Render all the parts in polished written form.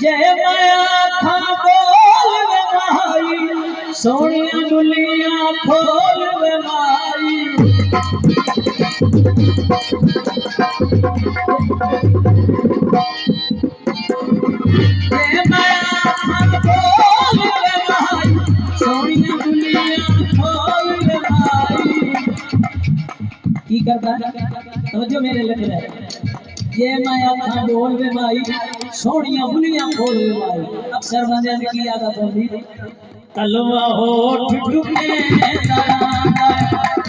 जय माया खा बोल वे माई सोनिया दुनिया खोल वे माई जय माया खा बोल वे माई सोनिया दुनिया खोल वे माई की करता तो जो मेरे लग रहा है ये माया खा बोल वे माई सोनिया दुनिया खोल वे माई अक्सर बंदे की आदत होती तलवा होठ टुके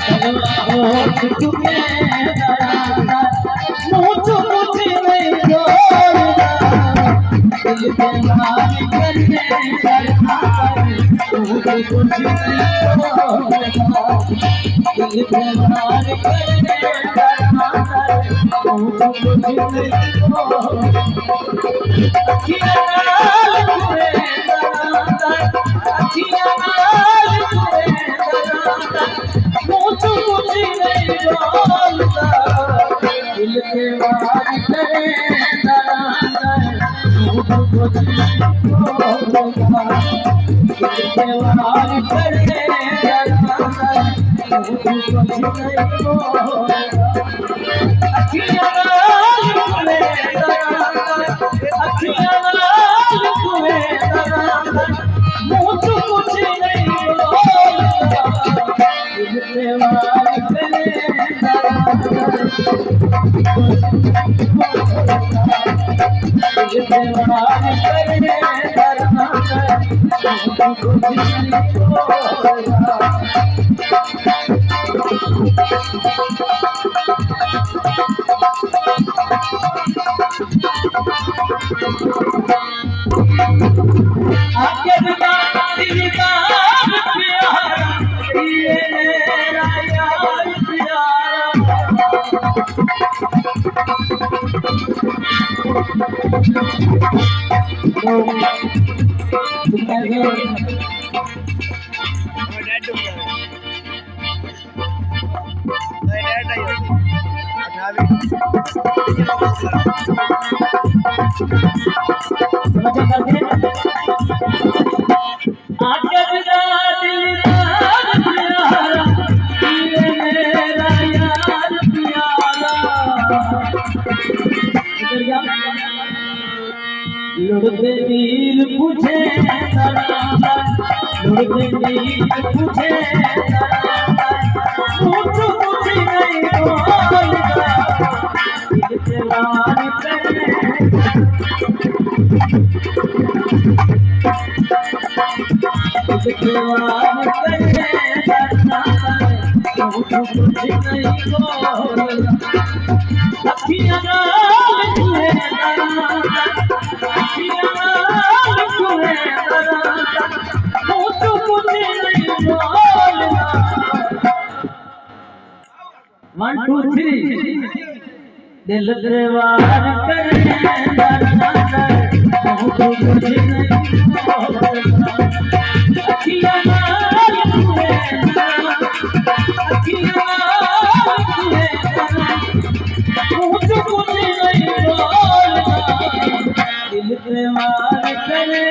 तलवा होठ टुके मुझ मुझे नहीं छोड़ना दिल पे मार करने डरना मुझे कुछ नहीं छोड़ना दिल पे मार करने डरना मुझे कुछ नहीं छोड़ना अखियाँ नाल हुए अखियाँ नाल हुए मुझ मुझे नहीं बोलता दिल पे वार करे मुझ मुझे नहीं बोलता दिल पे वार करे मुझ मुझे नहीं बोलता अखियाँ नाल हुए अखियाँ नाल हुए मुझ मुझे नहीं बोलता दिल पे वार करे दिल पे वार करे डरना मुझ मुझे नहीं बोलता आगे बिना दीदार प्यारा ये मेरा यार प्यारा आगे बिना दिलदार प्यारा ये मेरा यार प्यारा लुढ़ते नील पूछे लुढ़ते नील पूछे मुझ मुझे नहीं बोलता दिल पे वार करे दिल पे वार करे डरना मुझ मुझे नहीं बोलता अखियाँ नाल हुए अखियाँ नाल हुए मुझ मुझे नहीं बोलता 1 2 3 दिल पे वार करे डरना मुझ मुझे नहीं बोलता अखियाँ नाल हुए अखियाँ नाल हुए मुझ मुझे नहीं बोलता दिल पे वार करे